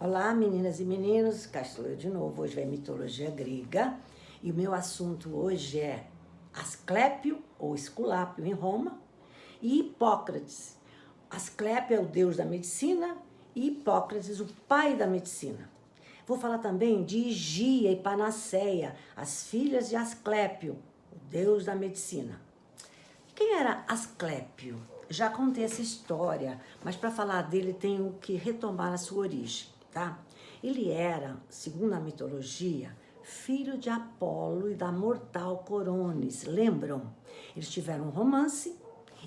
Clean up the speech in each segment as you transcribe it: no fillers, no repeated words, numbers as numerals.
Olá, meninas e meninos, cá estou eu de novo. Hoje vai mitologia grega e o meu assunto hoje é Asclépio ou Esculápio em Roma e Hipócrates. Asclépio é o deus da medicina e Hipócrates o pai da medicina. Vou falar também de Higia e Panaceia, as filhas de Asclépio, o deus da medicina. Quem era Asclépio? Já contei essa história, mas para falar dele tenho que retomar a sua origem, tá? Ele era, segundo a mitologia, filho de Apolo e da mortal Coronis, lembram? Eles tiveram um romance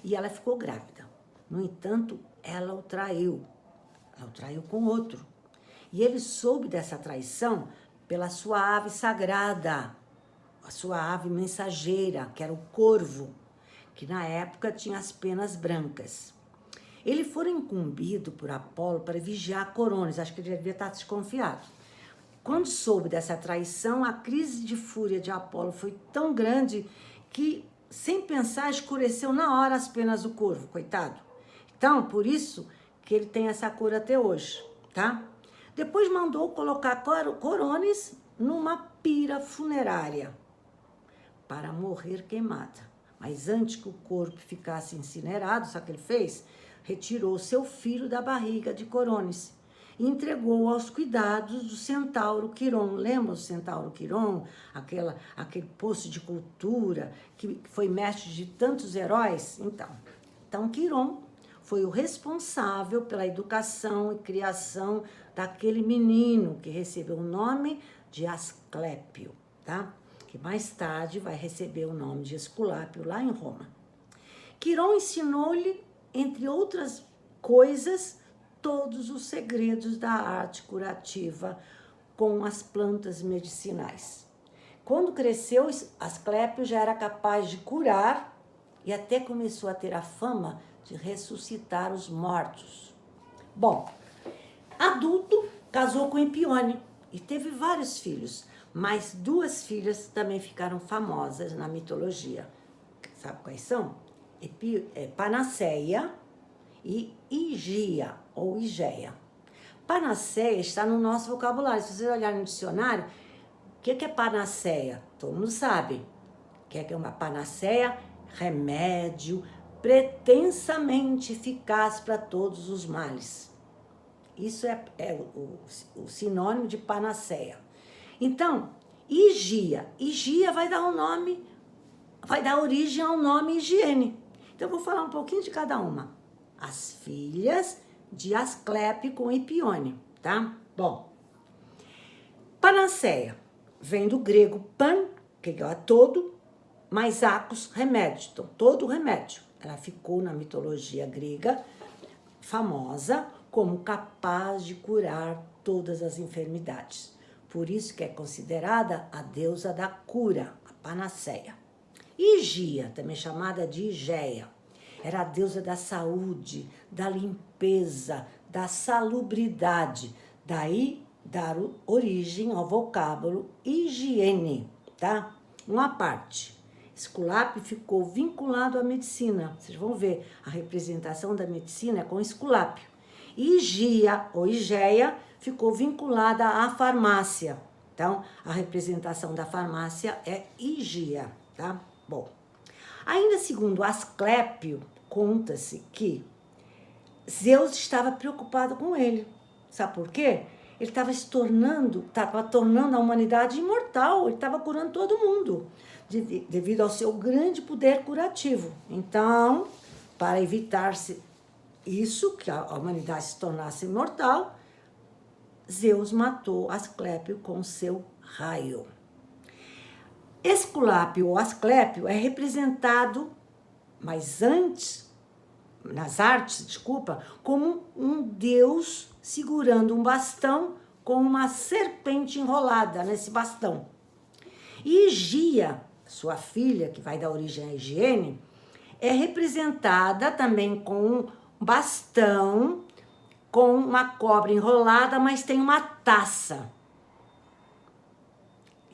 e ela ficou grávida. No entanto, ela o traiu com outro. E ele soube dessa traição pela sua ave sagrada, a sua ave mensageira, que era o corvo, que na época tinha as penas brancas. Ele foi incumbido por Apolo para vigiar Coronis, acho que ele devia estar desconfiado. Quando soube dessa traição, a crise de fúria de Apolo foi tão grande que, sem pensar, escureceu na hora as penas do corvo, coitado. Então, por isso que ele tem essa cor até hoje, tá? Depois mandou colocar Coronis numa pira funerária para morrer queimada. Mas antes que o corpo ficasse incinerado, sabe o que ele fez? Retirou seu filho da barriga de Coronis e entregou aos cuidados do centauro Quiron. Lembra do centauro Quiron? Aquele poço de cultura que foi mestre de tantos heróis? Então Quiron foi o responsável pela educação e criação daquele menino que recebeu o nome de Asclépio, tá? Que mais tarde vai receber o nome de Esculápio lá em Roma. Quiron ensinou-lhe, entre outras coisas, todos os segredos da arte curativa com as plantas medicinais. Quando cresceu, Asclépio já era capaz de curar e até começou a ter a fama de ressuscitar os mortos. Bom, adulto, casou com Epione e teve vários filhos, mas duas filhas também ficaram famosas na mitologia. Sabe quais são? Panaceia e Higia, ou Higeia. Panaceia está no nosso vocabulário. Se vocês olharem no dicionário, o que é panaceia? Todo mundo sabe. O que é uma panaceia? Remédio pretensamente eficaz para todos os males. Isso é o sinônimo de panaceia. Então, Higia vai dar origem ao nome higiene. Então, eu vou falar um pouquinho de cada uma. As filhas de Asclépio com Epione, tá? Bom, panaceia vem do grego pan, que é todo, mais acos, remédio. Então, todo remédio. Ela ficou na mitologia grega famosa como capaz de curar todas as enfermidades. Por isso que é considerada a deusa da cura, a panaceia. Higia, também chamada de Higeia, era a deusa da saúde, da limpeza, da salubridade. Daí dar origem ao vocábulo higiene, tá? Uma parte. Esculápio ficou vinculado à medicina. Vocês vão ver, a representação da medicina é com Esculápio. Higia ou Higeia ficou vinculada à farmácia. Então, a representação da farmácia é Higia, tá? Bom, ainda segundo Asclépio, conta-se que Zeus estava preocupado com ele. Sabe por quê? Ele estava tornando a humanidade imortal, ele estava curando todo mundo, devido ao seu grande poder curativo. Então, para evitar isso, que a humanidade se tornasse imortal, Zeus matou Asclépio com seu raio. Esculápio ou Asclépio é representado, mas antes, nas artes, como um deus segurando um bastão com uma serpente enrolada nesse bastão. E Higia, sua filha, que vai dar origem à higiene, é representada também com um bastão com uma cobra enrolada, mas tem uma taça.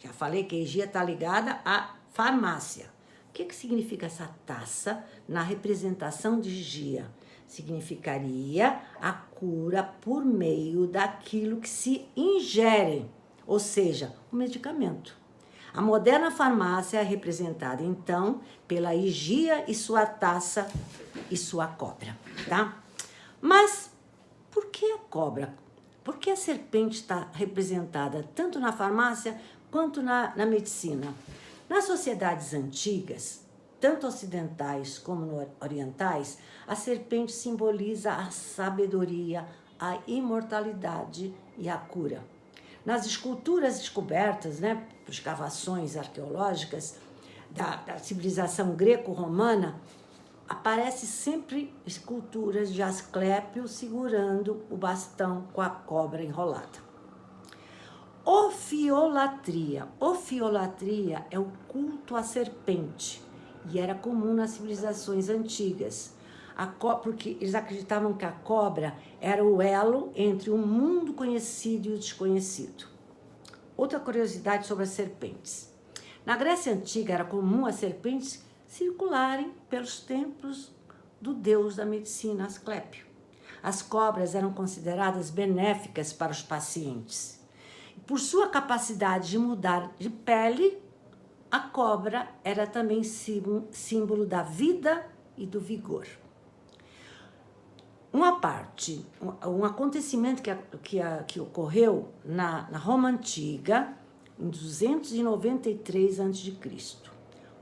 Já falei que a Higia está ligada à farmácia. O que significa essa taça na representação de Higia? significaria a cura por meio daquilo que se ingere, ou seja, o medicamento. A moderna farmácia é representada, então, pela higia e sua taça e sua cobra, tá? Mas por que a cobra? Por que a serpente está representada tanto na farmácia quanto na medicina? Nas sociedades antigas, tanto ocidentais como orientais, a serpente simboliza a sabedoria, a imortalidade e a cura. Nas esculturas descobertas, por escavações arqueológicas da civilização greco-romana, aparece sempre esculturas de Asclépio segurando o bastão com a cobra enrolada. Ofiolatria. Ofiolatria é o culto à serpente e era comum nas civilizações antigas, porque eles acreditavam que a cobra era o elo entre o mundo conhecido e o desconhecido. Outra curiosidade sobre as serpentes. Na Grécia Antiga era comum as serpentes circularem pelos templos do deus da medicina, Asclépio. As cobras eram consideradas benéficas para os pacientes. Por sua capacidade de mudar de pele, a cobra era também símbolo da vida e do vigor. Um acontecimento que ocorreu na Roma Antiga, em 293 a.C.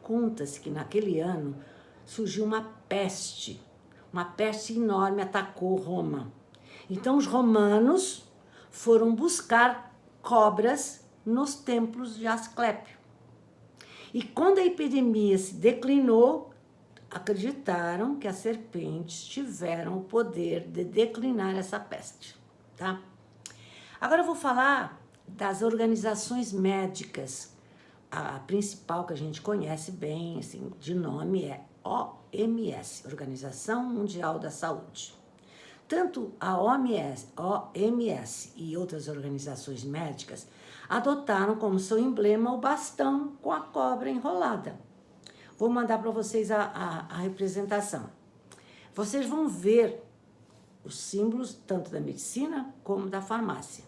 Conta-se que naquele ano surgiu uma peste enorme atacou Roma. Então os romanos foram buscar cobras nos templos de Asclépio. E quando a epidemia se declinou, acreditaram que as serpentes tiveram o poder de declinar essa peste, tá? Agora eu vou falar das organizações médicas. A principal que a gente conhece bem, assim, de nome é OMS, Organização Mundial da Saúde. Tanto a OMS e outras organizações médicas adotaram como seu emblema o bastão com a cobra enrolada. Vou mandar para vocês a representação. Vocês vão ver os símbolos tanto da medicina como da farmácia.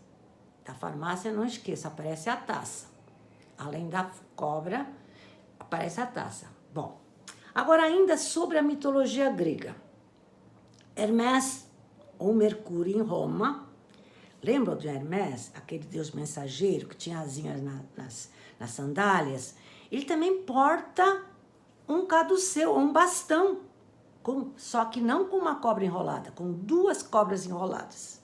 Da farmácia, não esqueça, aparece a taça. Além da cobra, aparece a taça. Bom, agora ainda sobre a mitologia grega. Hermés, ou Mercúrio em Roma, lembram de Hermés, aquele deus mensageiro que tinha asinhas nas sandálias? Ele também porta um caduceu, um bastão, só que não com uma cobra enrolada, com duas cobras enroladas.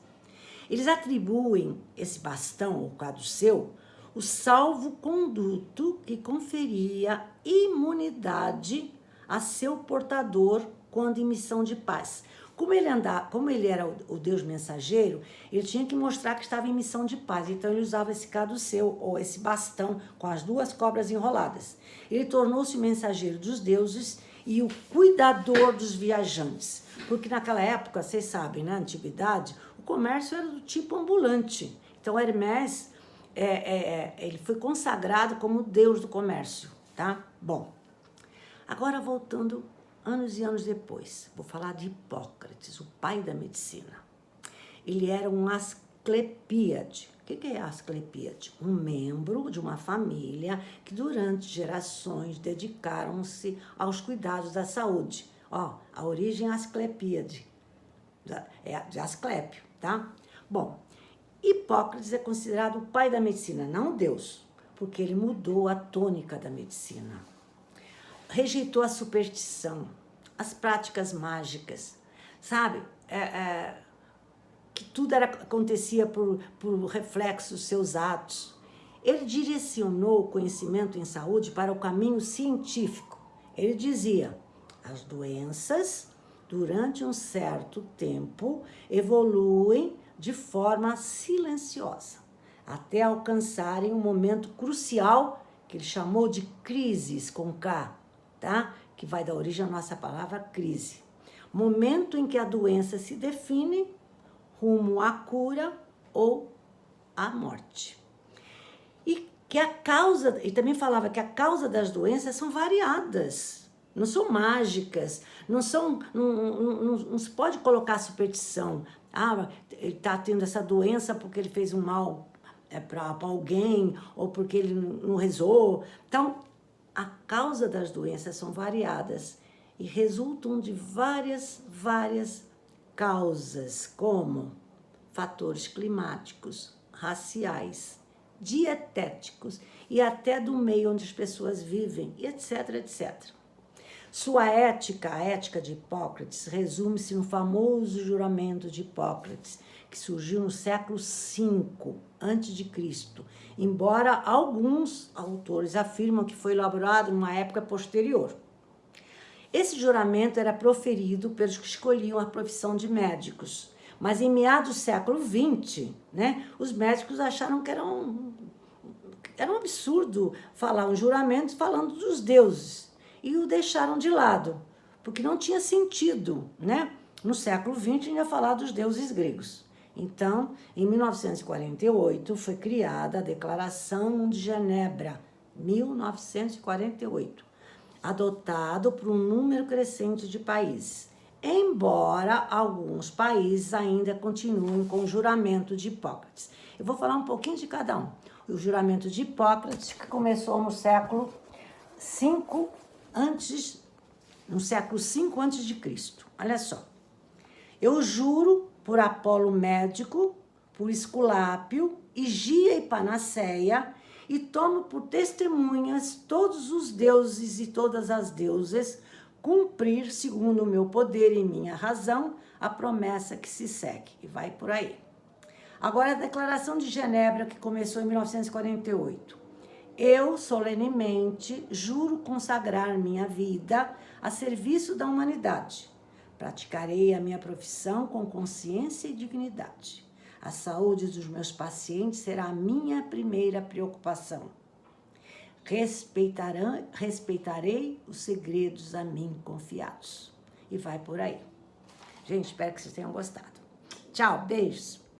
Eles atribuem esse bastão, ou caduceu, o salvo-conduto que conferia imunidade a seu portador quando em missão de paz. Como ele era o Deus mensageiro, ele tinha que mostrar que estava em missão de paz. Então ele usava esse caduceu, ou esse bastão com as duas cobras enroladas. Ele tornou-se o mensageiro dos deuses e o cuidador dos viajantes. Porque naquela época, vocês sabem, na antiguidade, o comércio era do tipo ambulante. Então Hermés, ele foi consagrado como Deus do comércio, tá? Bom, agora voltando anos e anos depois, vou falar de Hipócrates, o pai da medicina. Ele era um asclepíade. O que é asclepíade? Um membro de uma família que durante gerações dedicaram-se aos cuidados da saúde. A origem é asclepíade, é de Asclépio, tá? Bom, Hipócrates é considerado o pai da medicina, não Deus, porque ele mudou a tônica da medicina. Rejeitou a superstição, as práticas mágicas, sabe? Que tudo acontecia por reflexo dos seus atos. Ele direcionou o conhecimento em saúde para o caminho científico. Ele dizia, as doenças, durante um certo tempo, evoluem de forma silenciosa, até alcançarem um momento crucial, que ele chamou de crises, com K, tá? Que vai dar origem à nossa palavra crise. Momento em que a doença se define rumo à cura ou à morte. E também falava que a causa das doenças são variadas. não são mágicas, não se pode colocar superstição. Ah, ele está tendo essa doença porque ele fez um mal para alguém, ou porque ele não rezou. Então, a causa das doenças são variadas e resultam de várias causas, como fatores climáticos, raciais, dietéticos e até do meio onde as pessoas vivem, etc, etc. Sua ética, a ética de Hipócrates, resume-se no famoso juramento de Hipócrates, que surgiu no século V a.C., embora alguns autores afirmam que foi elaborado numa época posterior. Esse juramento era proferido pelos que escolhiam a profissão de médicos, mas em meados do século XX, os médicos acharam que era um absurdo falar um juramento falando dos deuses, e o deixaram de lado, porque não tinha sentido, no século XX ainda falar dos deuses gregos. Então, em 1948, foi criada a Declaração de Genebra, 1948, adotado por um número crescente de países, embora alguns países ainda continuem com o juramento de Hipócrates. Eu vou falar um pouquinho de cada um. O juramento de Hipócrates, que começou no século V a.C. Olha só. Eu juro por Apolo médico, por Esculápio, Higia e Panaceia, e tomo por testemunhas todos os deuses e todas as deusas, cumprir, segundo o meu poder e minha razão, a promessa que se segue. E vai por aí. Agora a Declaração de Genebra, que começou em 1948. Eu, solenemente, juro consagrar minha vida a serviço da humanidade. Praticarei a minha profissão com consciência e dignidade. A saúde dos meus pacientes será a minha primeira preocupação. Respeitarei os segredos a mim confiados. E vai por aí. Gente, espero que vocês tenham gostado. Tchau, beijos.